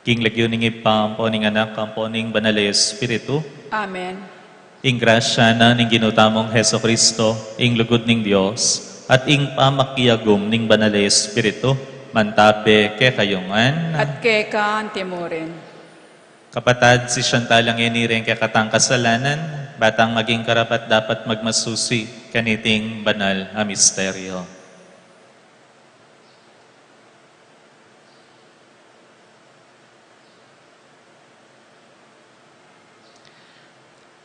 King lagyo ning ipampo ning anak kampo ning banal na Espiritu. Amen. Ing grasya na ning ginutamong Heso Kristo, ing lugod ning Dios, at ing pamakyagom ning banal na Espiritu, mantape ke kayungan. At kay kaan timurin. Kapatad si Chantal ang iniring kay katang kasalanan, batang maging karapat dapat magmasusi kaniting banal a misteryo.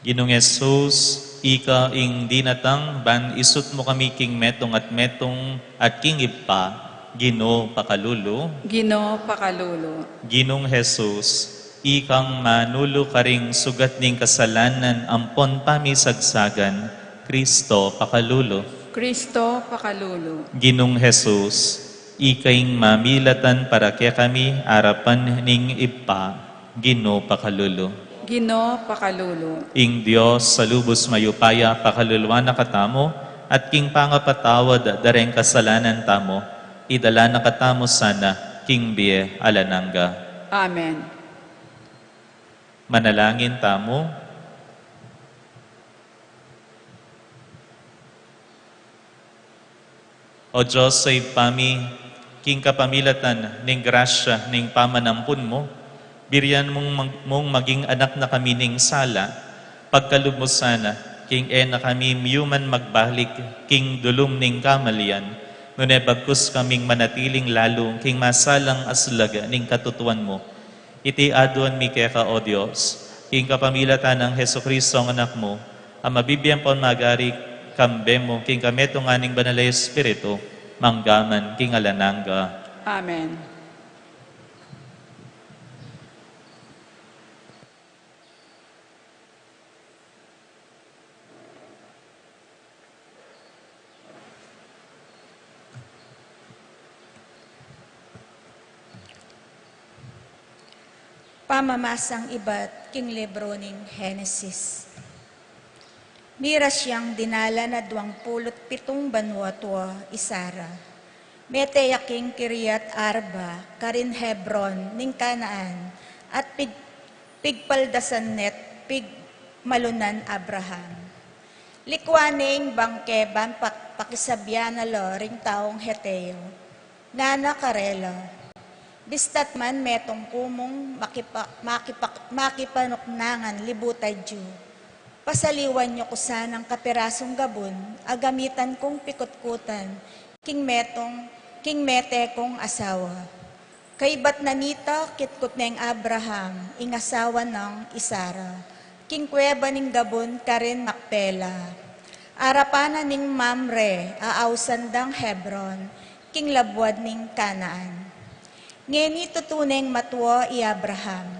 Ginong Jesus, ika ing dinatang ban isut mo kami king metong at king ipa, Gino pakalulu. Gino pakalulu. Ginong Jesus, ikang manulo karing sugat ning kasalanan ampon pamisagsagan, Kristo pakalulu. Kristo pakalulu. Ginong Jesus, ikaing mamilatan para kaya kami arapan ning ipa, Gino pakalulu. Gino pakalulu. Ing Dios sa lubos mayupaya pakaluluan na katamo at king pangapatawad dareng kasalanan tamo, idala na katamo sana king biye alananga. Amen. Manalangin tamo. O Diyos sa ipami, king kapamilatan ning grasya ning pamanampun mo, biryan mong maging anak na kami ning sala, pagkalubmo sana, king na kami miyuman magbalik, king dulum ning kamalian, nune bagkus kaming manatiling lalo, king masalang aslaga ning katutuan mo. Iti aduan mi kaya o Diyos, king kapamilatan ng Heso Kristo ang anak mo, ang mabibiyang pon magari kambe mo, king kameto nga ning banal na Espiritu, manggaman king alananga. Amen. Pamamasang iba't king libro ning Henesis. Mira siyang dinala na 27 banwa tua isara. Mete yaking Kiriat Arba, karin Hebron ning Kanaan, at pigpaldasan net pig malunan Abraham. Likwaning bangkeban pakisabyan na lo ring taong Heteo, ngana karela. Bistat man metong kumong makipanuknangan libutay Diyo. Pasaliwan niyo ko sanang kapirasong gabon, agamitan kong pikutkutan, king mete kong asawa. Kaibat na nita, kitkut na Abraham, ing asawa ng Isara. King kweba ning gabon, karin Makpela. Arapana ning Mamre, aawsandang Hebron, king labwad ning Kanaan. Ngeni tutuneng matwa i Abraham,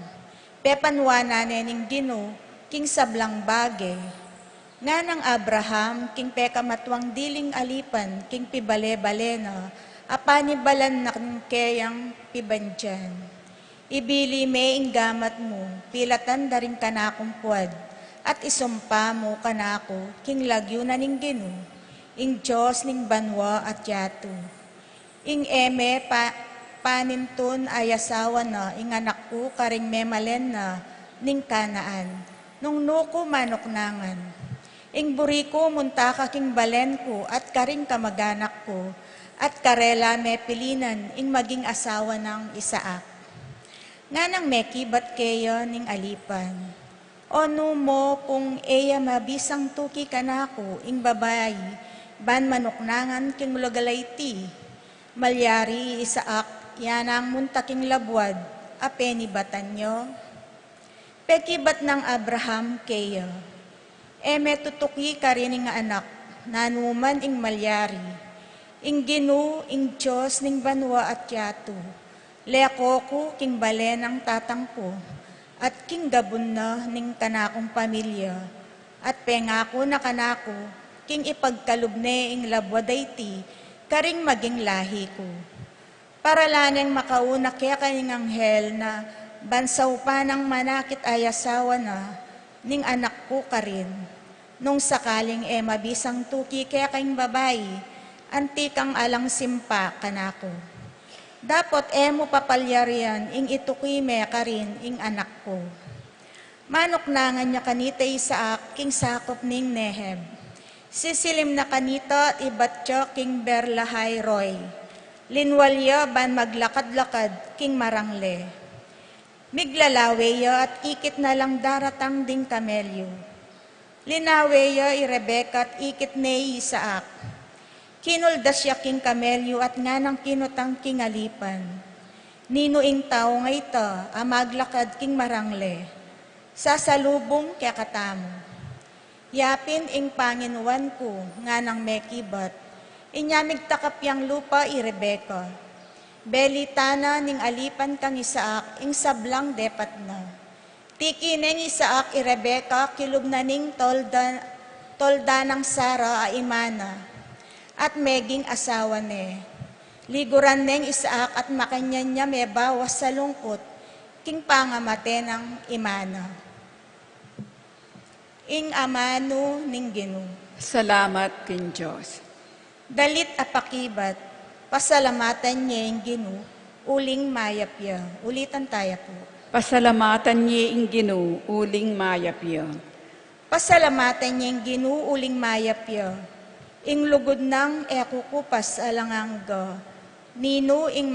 pepanwana ning Gino, king sablang bage. Nga ng Abraham, king peka matwang diling alipan, king pibale-balena, apanibalan na kayang pibandyan. Ibili me ing gamat mo, pilatan daring kanakong puwad, at isumpa mo kanako, king lagyo na ning Gino, ing Diyos ning banwa at yato. Ing panintun ay asawa na, ing anak ko karing memalen na, ning Kanaan, nung nuko manoknangan. Ing buriko munta kaking balen ko, at karing kamaganak ko, at karela me pilinan, ing maging asawa ng Isaak. Nga nang mekibat kayo ning alipan, ono mo kung eya mabisang tuki kanako, ing babayi, ban manoknangan king logalayti, malyari Isaak, yan ang muntaking labwad, apeni batan nyo. Pekibat ng Abraham kayo, metutuki ka rin nga anak, nanuman ing malyari, ing Gino, ing Diyos ning banwa at yato, leakoko king bale ng tatangko, at king gabon na ning kanakong pamilya, at pengako na kanako, king ipagkalubne ing labwadayti, karing maging lahi ko. Para laneng makauna kaya kanyang anghel na bansaw pa ng manakit ay asawa na, ning anak ko ka rin. Nung sakaling mabisang tuki kaya kayong babae, antikang alang simpa kanako. Dapot emo papalyarian, ing itukime ka rin, ing anak ko. Manok na nga niya kanita Isaak, king sakop ning Nehem. Sisilim na kanita at ibatyo, king Berlahay Roy. Linwalya ban maglakad-lakad, king Marangle. Miglalaweya at ikit na lang daratang ding kamelyo. Linaweya i Rebecca at ikit ne Isaak. Kinuldas siya king kamelyo at nga nang kinutang king alipan. Ninuing tao nga ito, amaglakad king Marangle. Sasalubong kaya katamo. Yapin ing Panginuan ko, nga nang mekibat. Inyamig takap yang lupa i Rebecca. Belitana ning alipan kang Isaak, ing sablang depat na. Tiki neng Isaak i Rebecca, kilub na ning tolda ng Sara a imana. At meging asawa ne. Liguran neng Isaak at makanyan niya may bawas sa lungkot, king pangamate ng imana. Ing amano ning Ginoo. Salamat kin Diyos. Dalit apakibat, pasalamatan niya ing Ginoo, uling mayapya. Ulitan tayo po. Pasalamatan niya ing Ginoo, uling mayapya. Pasalamatan niya ing Ginoo, uling mayapya. Ing lugod ng ekukupas alangangga. Nino ing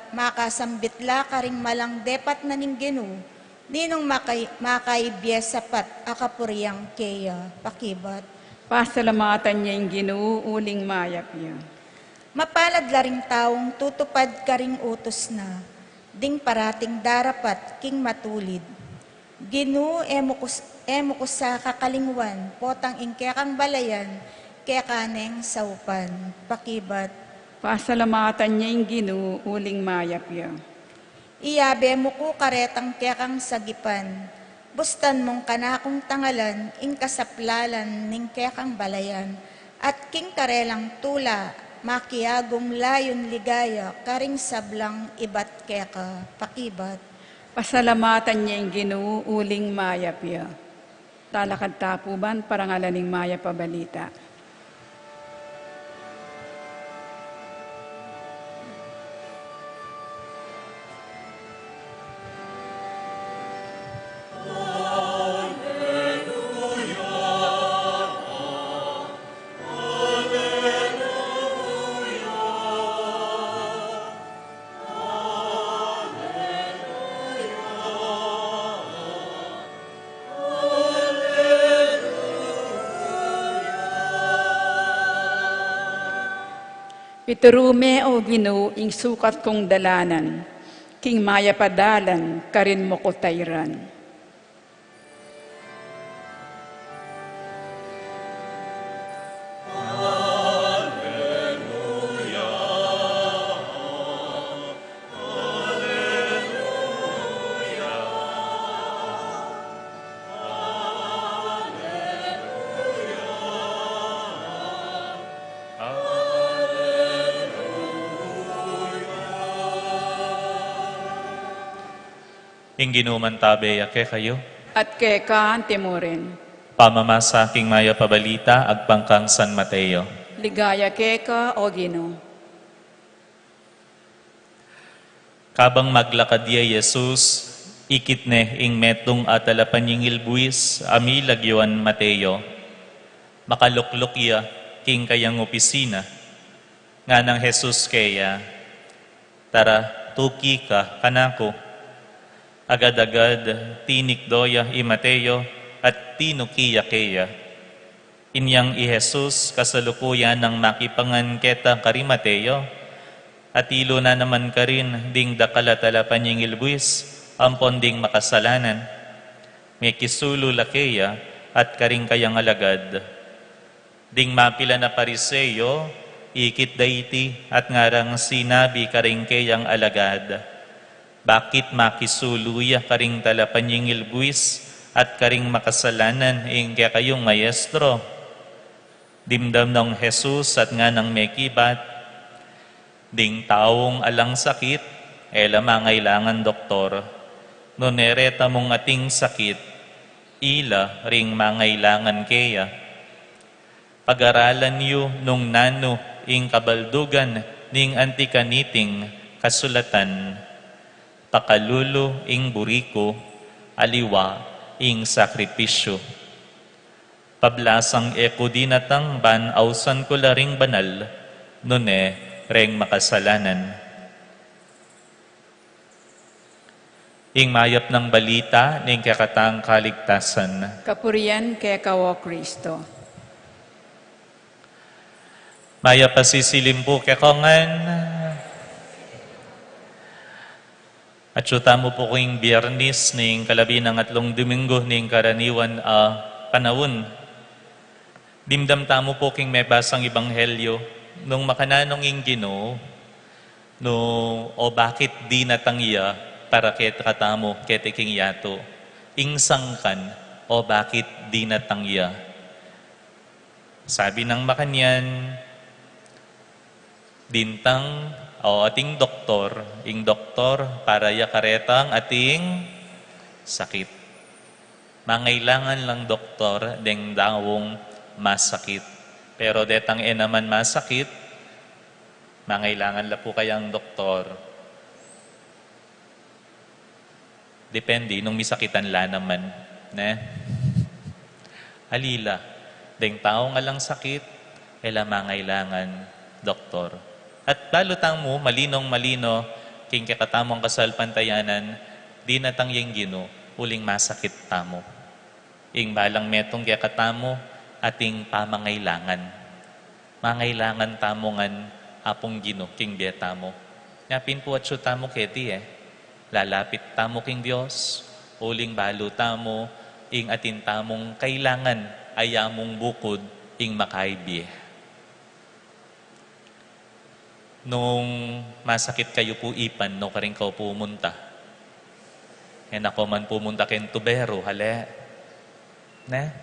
makasambitla karing malang depat na ning Ginoo. Ninong makaibya sapat akapuriyang keya. Pakibat. Pasalamatan niya ing Ginoo, uling mayapya. Mapalad laring taong tutupad karing utos na, ding parating darapat king matulid. Ginoo emo ko sa kakalingwan, potang ingkekang balayan, kaya kaneng saupan. Pakibat. Pasalamatan niya ing Ginoo, uling mayapya. Iyabe mo ko karetang kekang sagipan, bustan mong kanakong tangalan, ing kasaplalan ning kekang balayan, at king karelang tula, makiagong layon ligaya, karing sablang ibat keka. Pakibat. Pasalamatan niya ing Ginoo, uling mayapya. Talakad tapuban, parangalaning maya pabalita. Piturume o Ginoo ing sukat kong dalanan, king maya padalan, karin mo ko tayran. Ing ginuman tabe ake kayo, At keka timorin, pamamasa king maya pabalita, agpangkang San Mateo. ligaya keka o Ginoo. Kabang maglakad ya Jesus, ikit ne ing metong atalapan yung ilbuis, ami lagyoan Mateo. Makaluklok ya king kayang opisina, nga ng Jesus kaya, tara, tuki ka, kanako. Agad-agad, tinik doya i Mateo, at tinukiya kaya. Inyang i Jesus, kasalukuyan ng makipangan keta kari Mateo, at ilo na naman ka rin, ding dakalatalapan yung ilbuis, ampon ding makasalanan. May kisulo lakeya, at karing kayang alagad. Ding mapila na pariseyo, ikit daiti, at ngarang sinabi karing kayang alagad. Bakit makisuluya karing talapan yung ilbuis, at karing makasalanan, ing kaya kayong maestro? Dimdam ng Jesus at nga ng mekibat, ding taong alang sakit, ela mangailangan doktor. No nereta mong ating sakit, ila ring mangailangan kaya. Pag-aralan yu nung nano ing kabaldugan ning antikaniting kasulatan, pakalulu ing buriko, aliwa ing sakripisyo. Pablasang eko dinatang ban ausan ko laring banal, nune reng makasalanan. Ing mayap ng balita ning kakatang kaligtasan. Kapurian kay kawo Kristo. Maya pasisilimpo kekongan. At syuta mo po kong biyernis ning kalabi ng atlong Domingo ning karaniwan panahon. Dimdam tamo po king may basang ibanghelyo nung makananong ing Ginoo no o bakit di natangya para ket katamo ket king yato ing sangkan o bakit di natangya. Sabi ng makanyan, dintang o ating doktor, ing doktor para yakaretang ating sakit. Mangailangan lang doktor deng dawong masakit. Pero detang naman masakit, mangailangan la po kayang doktor. Depende, nung misakitan la naman. Ne? Alila, deng tao nga lang sakit, mangailangan doktor. At balutang mo, malinong-malino, king kakatamong kasal pantayanan, di natang yung Ginoo, uling masakit tamo. Ing balang metong kakatamo, ating pamangailangan. Mangailangan tamongan apong Ginoo, king betamo. Yapin po at tamo keti lalapit tamo king Diyos, uling balo tamo, ing atin tamong kailangan, ayamong bukod, ing makaibye. Nung masakit kayo po ipan, no ka rin kayo pumunta. Ako man pumunta ken tubero, hale. Ne?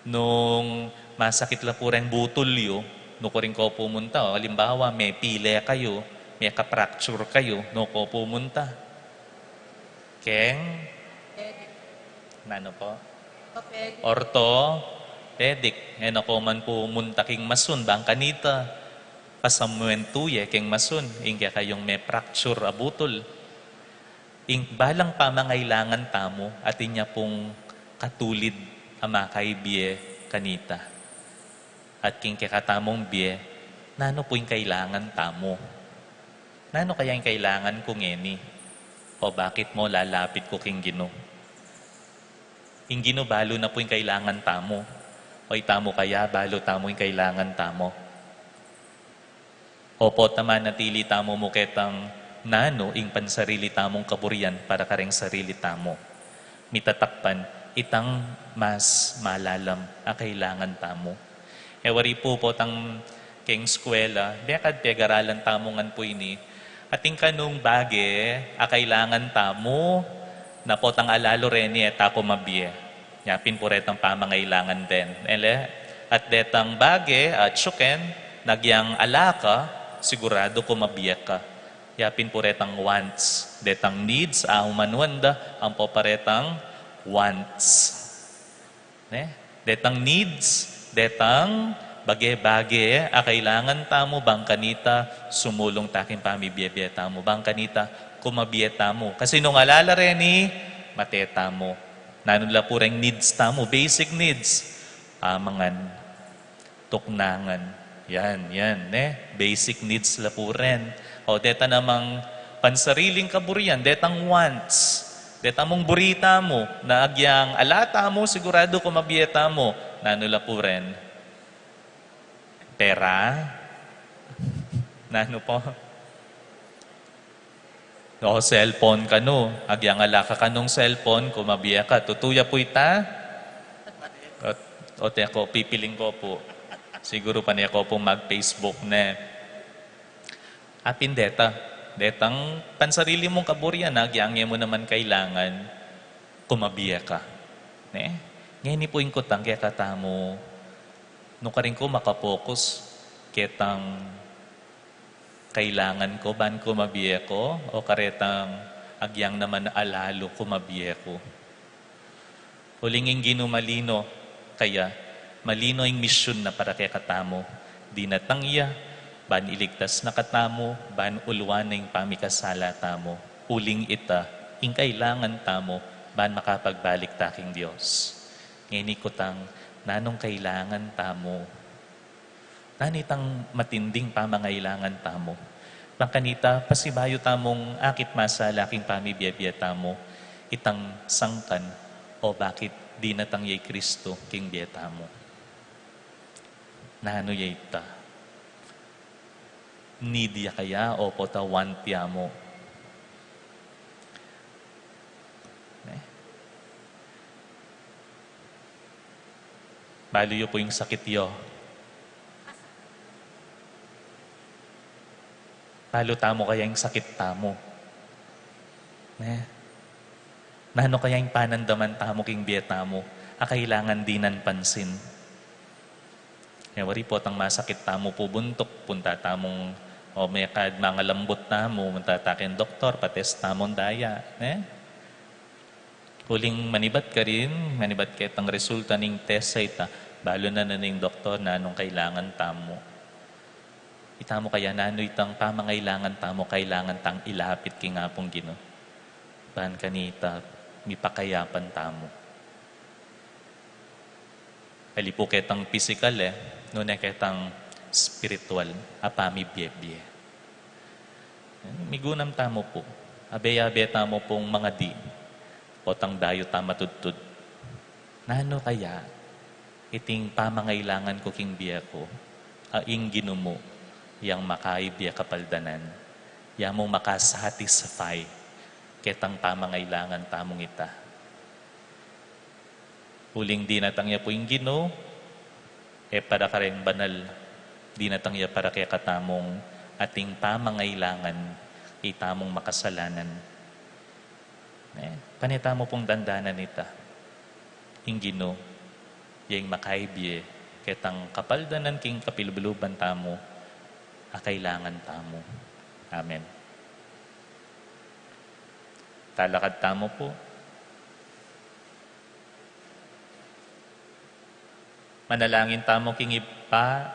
Nung masakit la po rin butulyo, no ka rin kayo pumunta. Halimbawa, may pile kayo, may kapracture kayo, no ko pumunta. Keng? Nano po? Orthopedic. Ako man pumunta king masun, bang kanita. Pasamuentuye keng masun, ingke kayong may fracture abutol. Ing balang pamangailangan tamo, atin niya pong katulid ama kay biye kanita. At king kakatamong biye, nano po yung kailangan tamo? Nano kaya yung kailangan kong eni? O bakit mo lalapit ko king Ginoo? Ing Ginoo balo na po yung kailangan tamo. O itamo kaya balo tamo yung kailangan tamo. Opo, taman natili tamo mo ketang nano ing pansarili tamong kaburian para kareng sarili tamo. Mitatakpan, itang mas malalam ang kailangan tamo. Wari po tang keng skwela, bekad pegaralan tamongan po ini, ating kanong bage, kailangan tamo, na po tang alalo reni tako mabie. Yapin po retang pamangailangan din. At detang bage, at syuken, nagyang alaka, sigurado ko mabiyak ka. Yapin po retang wants. Detang needs, manuanda, ang po paretang wants. Detang needs, detang bage-bage, kailangan tamo, bang kanita, sumulong taking pamibiyebye tamo. Bang kanita, kumabiye tamo. Kasi nung alala reni, mateta mo. Nanula po rin needs tamo, basic needs. Amangan, tuknangan. Yan. Basic needs la po rin. O, deta namang pansariling kaburian, detang wants. Deta mong burita mo, na agyang alata mo, sigurado kumabiyeta mo, nanula po rin. Pera? Nano po? O, cellphone ka no. Agyang alaka ka nung cellphone, kumabiya ka. Tutuya po ita? O, teko, pipiling ko po. Siguro pa niya ko po mag-Facebook na. Apin deta. Detang pansarili mong kaburian, agyang mo naman kailangan, kumabiya ka. Ngayon po yung kutang, kaya katamo, nung ka rin ko makapokus, ketang kailangan ko, ban kumabiya ko, o karetang agyang naman alalo kumabiya ko. Hulinging ginumalino, kaya malino yung misyon na para kay katamo. Di natangya, ban iligtas na katamo, ban uluan ng pamikasala tamo, uling ita, ing kailangan tamo, ban makapagbalik taking Diyos. Ngini ko tang, nanong kailangan tamo, nanitang matinding pamangailangan tamo. Pangkanita, pasibayo tamong akit masala king pamibiyabya tamo, itang sangkan, o bakit di natang yay Kristo king biyata mo. Nano yay ta? Nidia kaya o potawantya mo? Balo yo po yung sakit yo. Balo tamo kaya yung sakit tamo. Nano kaya yung panandaman tamo king biyeta mo, kailangan dinan pansin. Wari po tang masakit tamo po buntok, punta tamong o may kad mga lambot tamo, punta takin doktor, pates tamon daya. Huling manibat ka rin, manibat ka itang resulta ning test sa ita, balo na ning doktor na anong kailangan tamo. Itamo kaya nano itang pamangailangan tamo, kailangan tang ilapit king apong Ginoo. Ban kanita, mipakayapan tamo. Ali po ketang physical nuna ketang spiritual, apami biyebye. Migunam tamo po, abe-abe tamo pong mga di, potang dayo tamatudtud. Nano kaya, iting pamangailangan ko king biya ko, aing ginumo, yang makaibya kapaldanan, yang mong makasatisfy, ketang pamangailangan tamong ita. Huling di natangya po yung Ginoo, para kareng banal, di natangya para kaya katamong ating pamangailangan, itamong makasalanan. Panita mo pong dandanan ita. Yung Ginoo, yung makaibye, ketang kapaldanan king kapilbuluban tamo, kailangan tamo. Amen. Talakad tamo po. Manalangin tamo king ipa,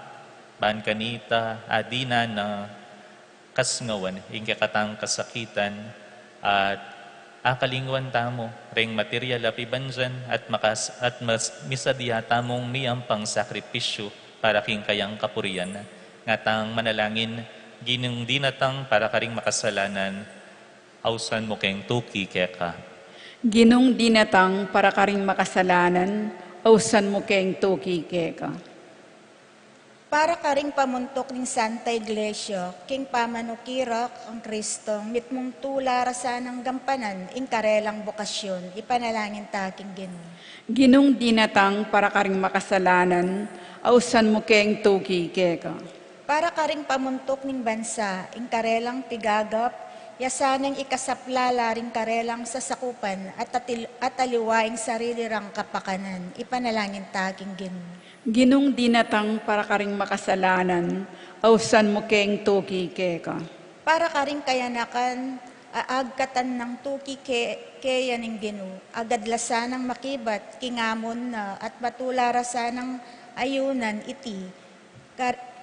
ban kanita, adina na kasngawan, ing kakatang kasakitan, at akalingwan tamo, ring material apibanjan, at misadiya tamong miyampang sakripisyo para king kayang kapurian. Ngatang manalangin, ginong dinatang para karing makasalanan, ausan mo keng tuki keka. Ginong dinatang para karing makasalanan, ausan mo keng tuki keka. Para karing pamuntok ng Santa Iglesia, king pamanukirok ang Kristong, mitmong tula rasanang gampanan, ing karelang bokasyon, ipanalangin taking Ginoo. Ginong dinatang para karing makasalanan, ausan mo keng tuki keka. Para karing pamuntok ng bansa, ing karelang pigagap, yasanang ikasaplala ring karelang sasakupan at aliwaing sarili rang kapakanan, ipanalangin taking Ginoo. Ginong dinatang para karing makasalanan, ausan mo keng tuki keka. Para karing kayanakan, aagkatan ng tuki kaya ng Ginoo, agadlasanang makibat, kingamon na, at batularasanang ayunan iti,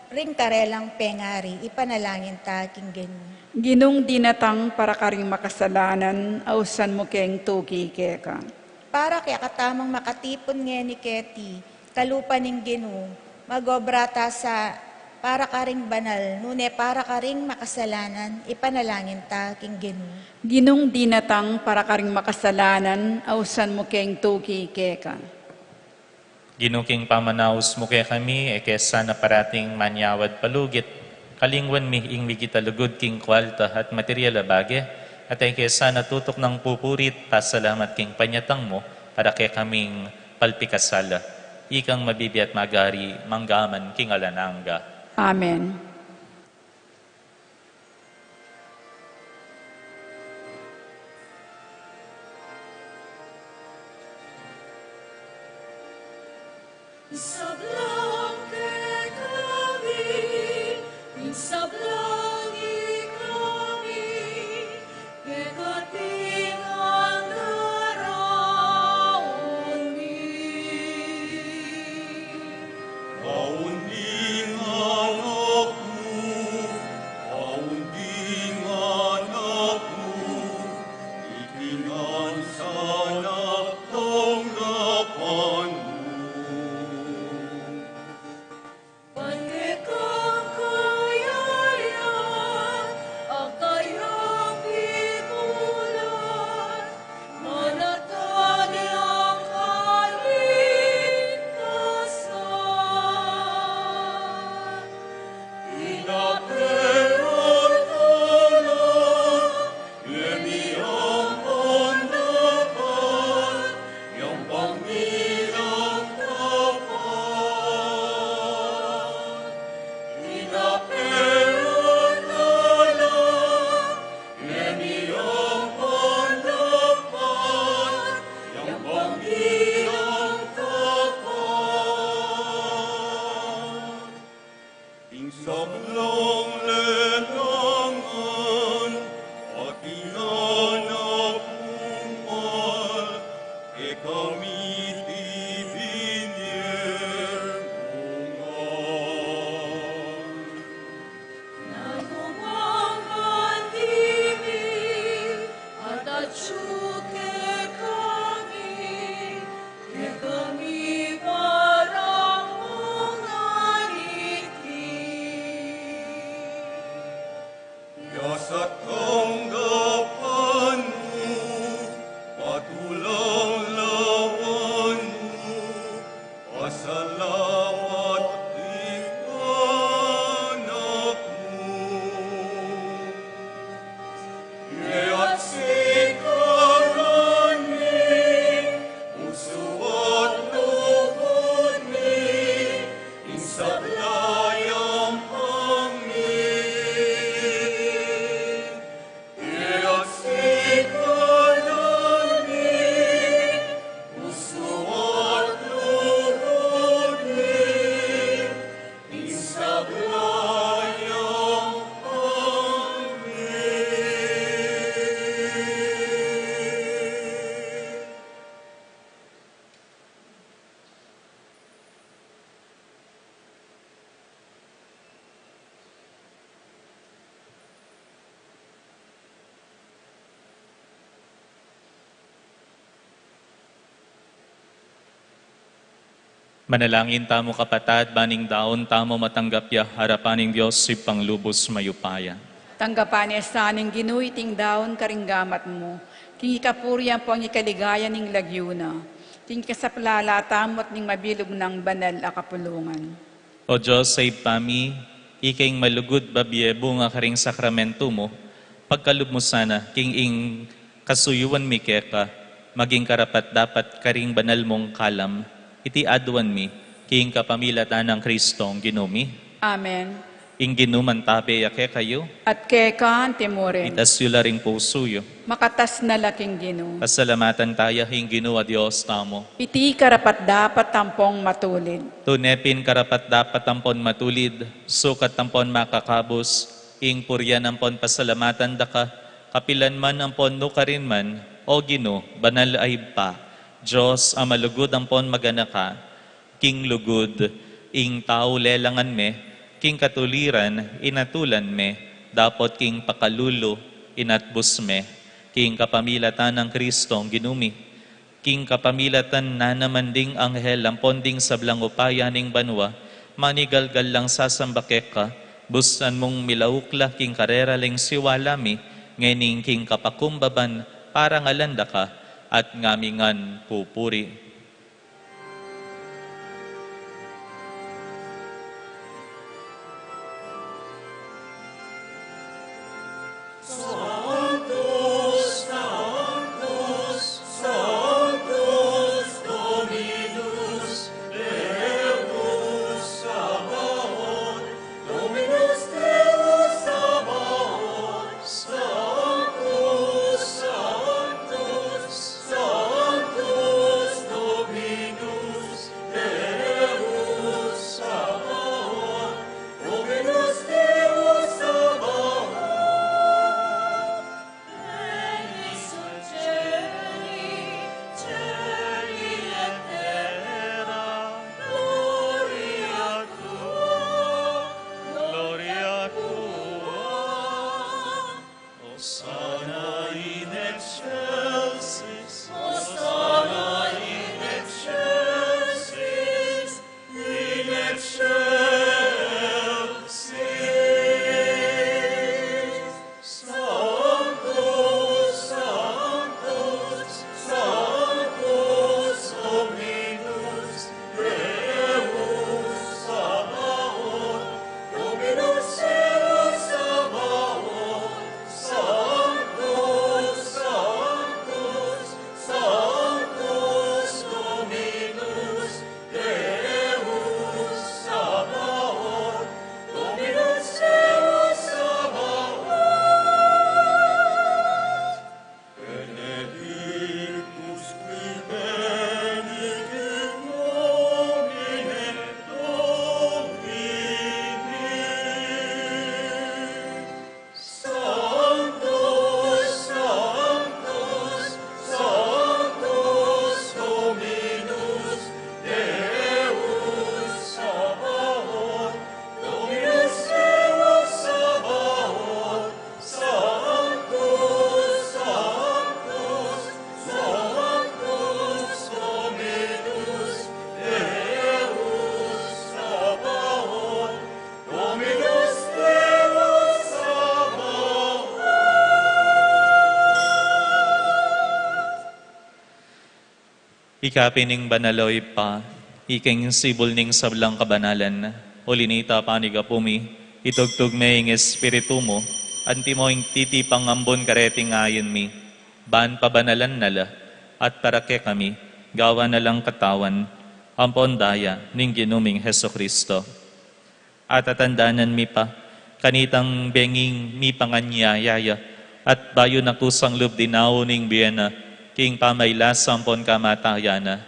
ring karelang pengari, ipanalangin taking Ginoo. Ginong dinatang para karing makasalanan, ausan mo keng tuki keka. Para kaya katamang makatipon nga ni Keti, kalupa ning Ginoo, magobrata sa para karing banal, nune para karing makasalanan, ipanalangin taking Ginoo. Ginong dinatang para karing makasalanan, ausan mo keng tuki keka. Ginuking pamanaos mo kaya kami, kesa na parating manyawad palugit, kalingwan mi ing migitalugod king kwalta at material abage, at kesa natutok ng pupurit, pasalamat king panyatang mo, para kaya kaming palpikasala, ikang mabibi at magari, manggaman king alananga. Amen. Sablang ke kami, sablang kami, ke katingan daraon mi. Kaundingan Sablong lenangan at iyanap umal, e kami tibinyer bungal. Nagumangan tibi at atsuke kami parang unganiti. Yasat tanggapan mo, patulang lawan mo, pasalamat ikanak mo. Ya't sikaran mi, puso at lubod mi, insablayang amin. Ya't sikaran mi, puso at lubod mi, insablayang amin. Manalangin tamo kapatad, baning daon tamo matanggap ya, harapaning Diyos si panglubos mayupaya. Tanggapan niya sa aning ginuiting daon karinggamat mo. King ikapuriyan po ang ikaligaya ning lagyuna. King kasaplala tamot ning mabilog ng banal a kapulungan. O Diyos, sa ipami, ikaing malugod babyebo nga karing sakramento mo, pagkalub mo sana, king ing kasuyuan mi keka, maging karapat dapat karing banal mong kalam, iti adwan mi, king kapamilatan ng Kristong ginumi, Amen. ing ginuman tabe yake kayo, At kekan timore, itas yula ring pusuyo, makatas na laking gino. pasalamatan tayo ing ginuwa Diyos tamo. Iti karapat dapat tampong matulid. Tunepin karapat dapat tampon matulid, sukat tampon makakabos, ing puryan ampon pasalamatan daka, kapilan man ampon no karin man, o Gino, banal ay pa, Diyos amalugod ampon maganaka, king lugod, ing tao lelangan me, king katuliran, inatulan me, dapot king pakalulo, inatbus me, king kapamilatan ng Kristong ginumi, king kapamilatan na naman ding anghel ampon ding sablang upaya ning banwa, manigalgal lang sasambakek ka, busan mong milaukla king karera ling siwalami, ngening king kapakumbaban, parang alanda ka, at ngamingan pupuri. Sanctus, Sanctus, Sanctus Dominus, Deus Sabaoth, Dominus Deus Sabaoth, Sanctus, Sanctus, Sanctus Dominus, Deus Sabaoth, Dominus Deus Sabaoth. Ikapining banaloy pa, iking sibol ning sablang kabanalan, ulinita panigapumi, itugtog maying espiritu mo, anti mo ing titipang ambon kareting ayon mi, ban pabanalan nala, at parake kami, gawa na lang katawan, ampon daya, ning ginuming Heso Kristo. At atandanan mi pa, kanitang benging mi panganyayaya, at bayo na kusang lubdinaw ning biyena, king pamaylas sampon kamatayana,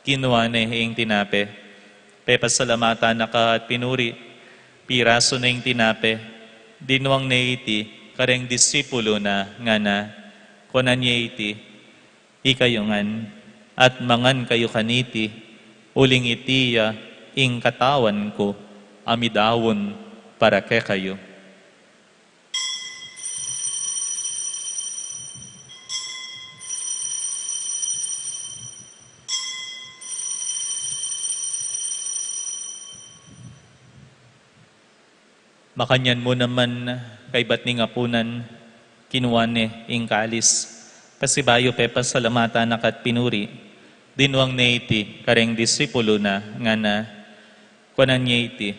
kinuane ing tinape, pepasalamata na ka at pinuri, piraso na ing tinape, dinuang na iti, kareng disipulo na nga na, kunan niya iti, ikayungan, at mangan kayo kaniti, uling itiya, ing katawan ko, amidawon para ke kayo. Makanyan mo naman kay batning apunan, kinuwane ing kalis. Pasibayo pepa salamata nakat pinuri, dinuang neiti kareng disipulo na nga na, kunan niya iti,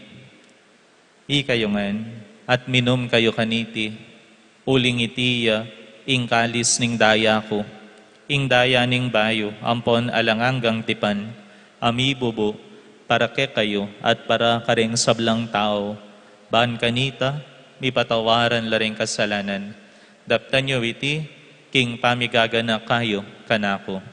ikayungan, at minum kayo kaniti, uling itiya, ing kalis ning daya ko, ing daya ning bayo, ampon alanganggang tipan, amibubo, para ke kayo, at para kareng sablang tao, ban kanita, mi patawaran laring kasalanan. Daptan nyo iti, king pamigagana kayo kanako.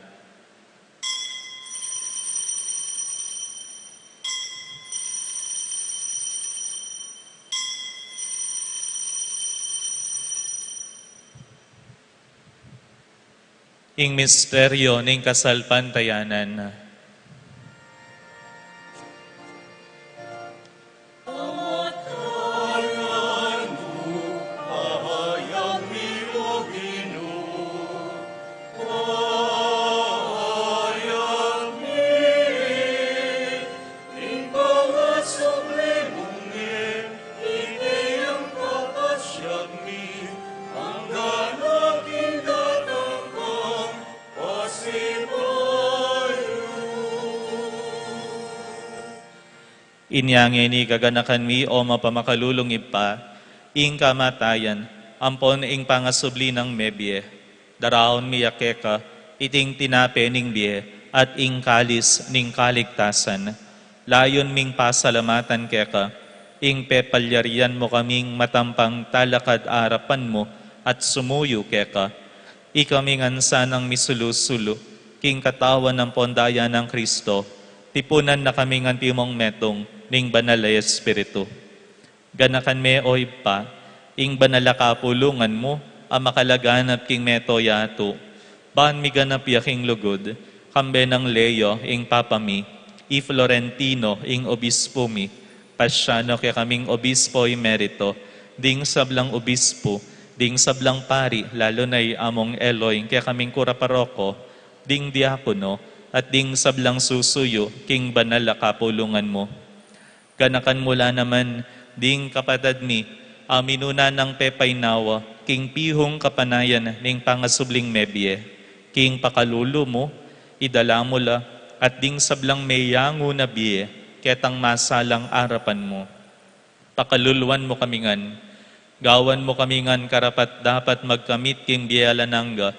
Ing misteryo ning kasalpantayanan. Inyangin ni kaganakan mi o mapamakalulong ipa, ing kamatayan, ampon ing pangasubli ng mebye, daraon mi yakeka, iting tinape ning biye, at ing kalis ning kaligtasan. Layon ming pasalamatan keka, ing pepalyarian mo kaming matampang talakad arapan mo, at sumuyo keka. Ikaming ansanang misulusulo, king katawan ng pondaya ng Kristo, tipunan na kaming antimong metong, ning banalay espiritu. Ganakan me oy pa, ing banala kapulungan mo, ang makalaganap king meto yato. Ban mi ganap yaking lugod, kambe ng Leo, ing papami, i Florentino, ing obispo mi, pasyano kaya kaming obispo emerito, ding sablang obispo, ding sablang pari, lalo na'y among Eloy, kaya kaming kura paroko, ding diakono, at ding sablang susuyo, king banala kapulungan mo. Ganakan mula naman, ding kapatad mi, aminuna ng pepay nawa, king pihong kapanayan ning pangasubling mebye, king pakalulo mo, idala mo la, at ding sablang mayango na biye, ketang masalang arapan mo. Pakaluluan mo kamingan, gawan mo kamingan karapat dapat magkamit king biyalanangga,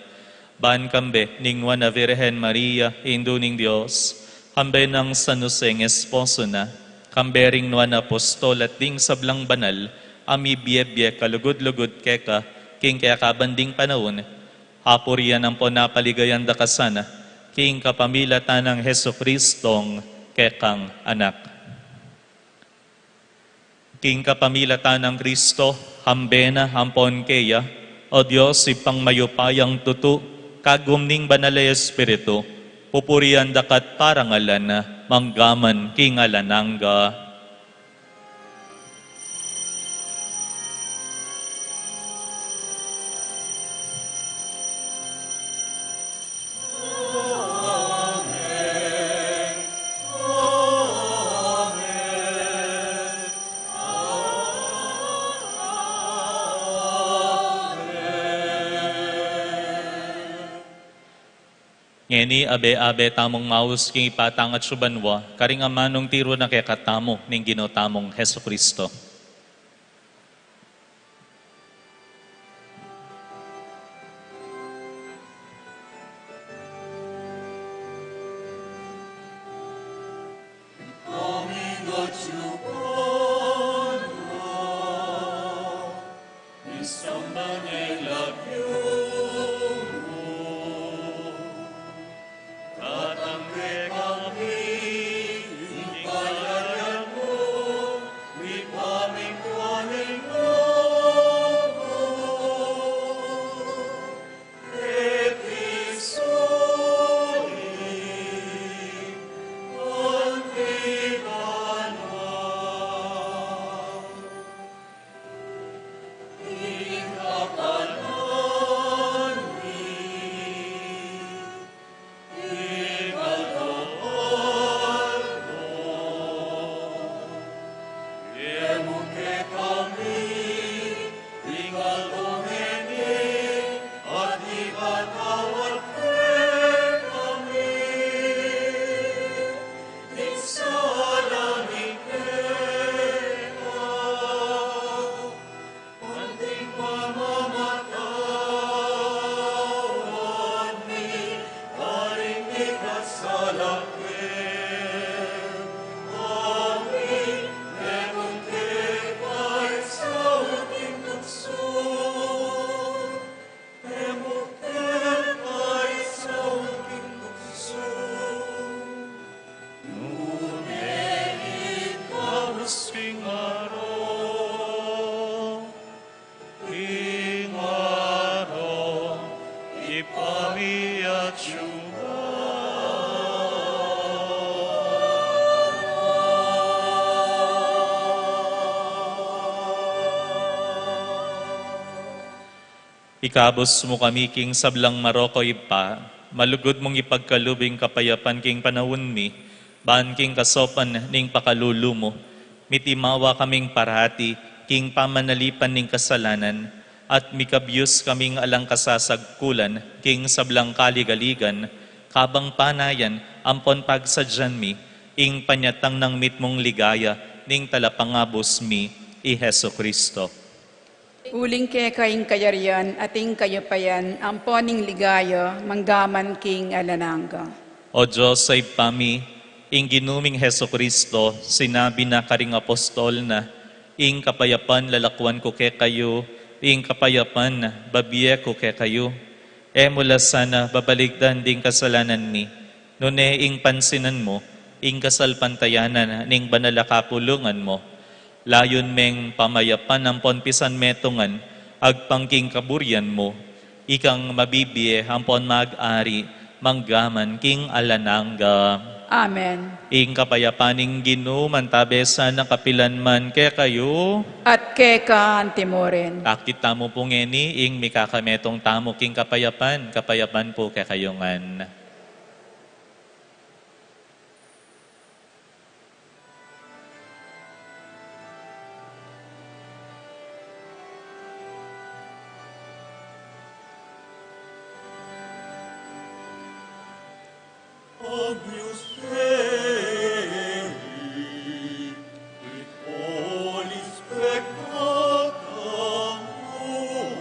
ban kambe ning wana Virgen Maria, Indo ning Diyos, kambe ng San Joseng esposo na, kambering nuan apostol at ding sablang banal, ami biye-biye kalugod-lugod keka, king kaya kabanding panahon, hapurian ang po napaligayan da kasana, king kapamilatan ng Heso Kristong kekang anak. King kapamilatan ng Kristo, hambena hampon keya, o Diyos ipang mayupayang tutu, kagumning banalay espiritu, pupurian dakat parangalan na, manggaman king alanangga. Ngeni abe-abe tamong maus king ipatang at subanwa, karing amanong tiro na kekatamo ning ginotamong Heso Kristo. Domingo Chupono, isamba nilagyo, tatangge kami, ikayayan mo, ipaming tuwaning lobo. Episodi, Ikabos mo kami king sablang Maroko ipa, malugod mong ipagkalubing kapayapan king panahon mi, baan king kasopan ning pakalulu mo, mitimawa kaming parati, king pamanalipan ning kasalanan, at mikabyus kaming alang kasasagkulan, king sablang kaligaligan, kabang panayan, ampon pagsadyan mi, ing panyatang ng mitmong ligaya, ning talapangabos mi, i Heso Kristo. Uling ke kaing kayarian, ating kayapayan, amponing ligaya, manggaman king alananga. O Diyos ay pami, ing ginuming Heso Kristo, sinabi na karing apostol na, ing kapayapan lalakwan ko ke kayo, ing kapayapan babiye ko ke kayo. E mula sana babaligdan ding kasalanan mi, nune ing pansinan mo, ing kasalpantayanan ning banalakapulungan mo, layon meng pamayapan ang ponpisan metongan, agpangking kaburyan mo, ikang mabibiye hampon mag-ari, manggaman king alananga. Amen. Ing kapayapaning ginuman tabesa ng kapilan man ke kayo, At ke ka antimoren. takit tamo pong eni, ing mikakametong tamo king kapayapan, kapayapan po ke kayongan. Agnus Dei, et Holy Spectator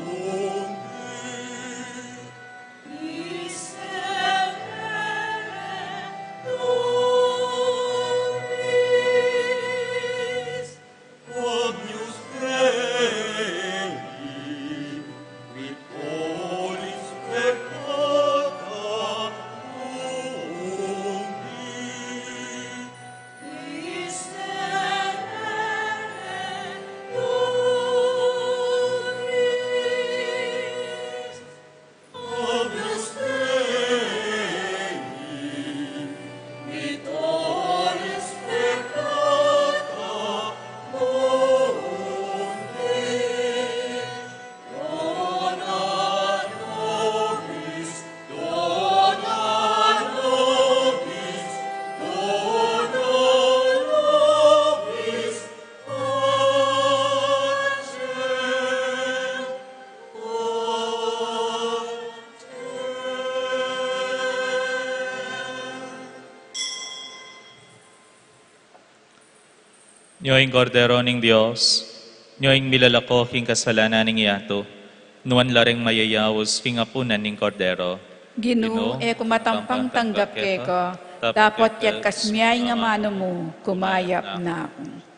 Mundi. Christe Nyoing kordero ning Dios, nyoing milalako king kasalanan ning yato, nuan lareng mayayawos king apunan ning kordero. Ginoo, e kumatampang tanggap ke ko, dapat ket kasmiyay nga mano mo, kumayap na ako.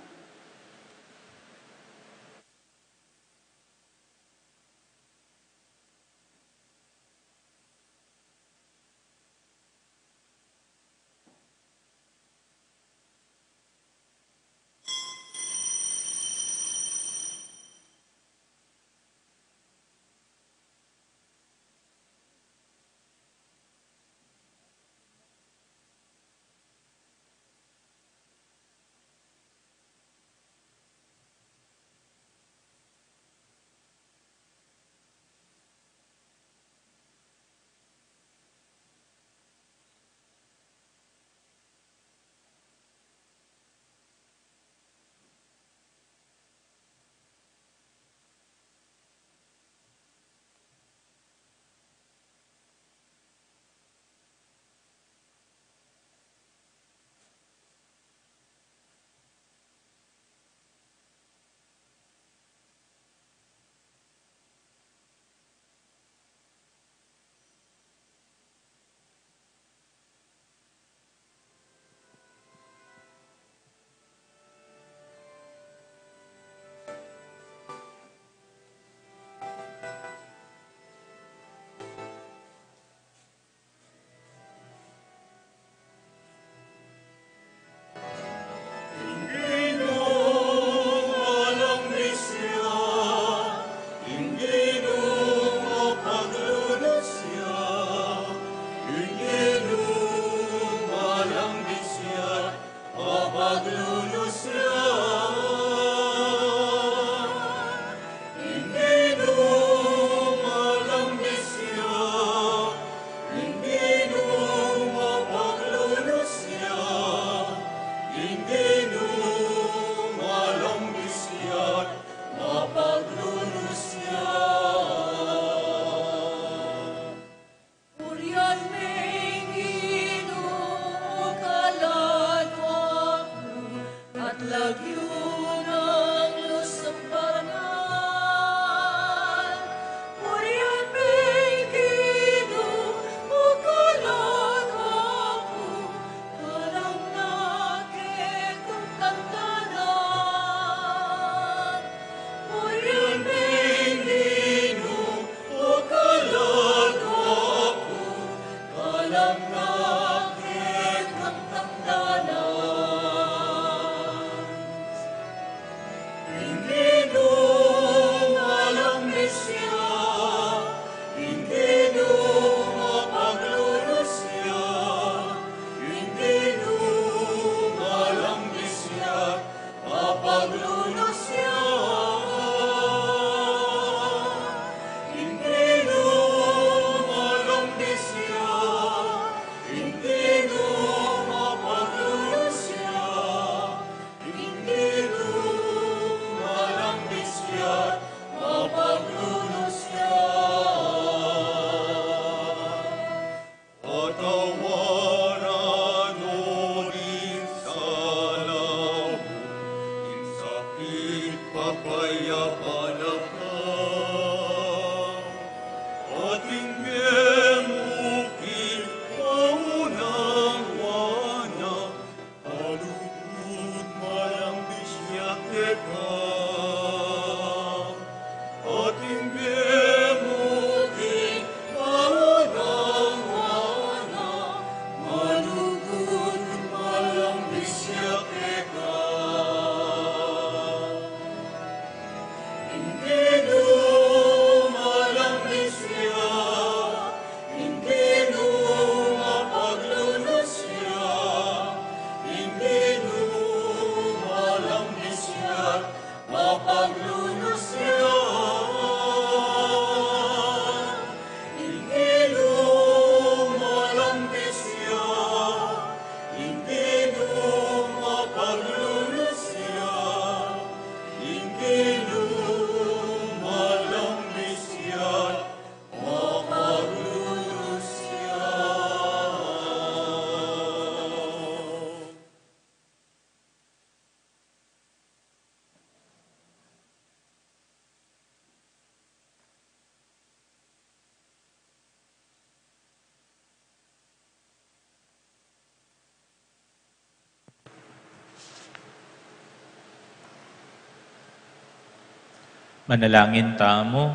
Manalangin tamo.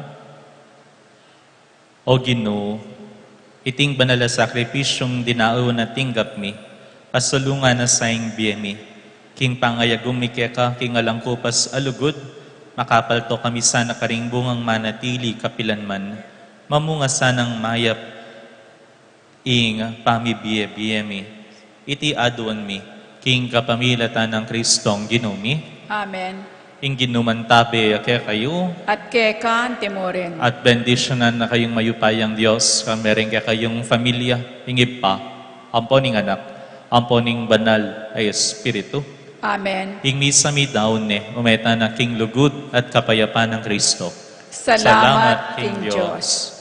O Ginoo, iting banal na sakripisyong dinao na tinggap mi, pasulungan na saing biyemi, king pangayagum mi keka, king alangko pas alugod, makapalto kami sana karing bungang manatili kapilanman, mamunga sanang mayap, ing pamibiye-biyemi, iti aduan mi, king kapamilatan ng Kristong Ginumi, Amen. ing ginumantabi kaya kayo, At kekan timorin. at bendisyonan na kayong mayupayang Diyos, kamereng kaya kayong familia, hingip pa, amponing anak, amponing banal ay Espiritu. Amen. Ing misa mi daon umeta na king lugod at kapayapaan ng Kristo. Salamat, King Diyos.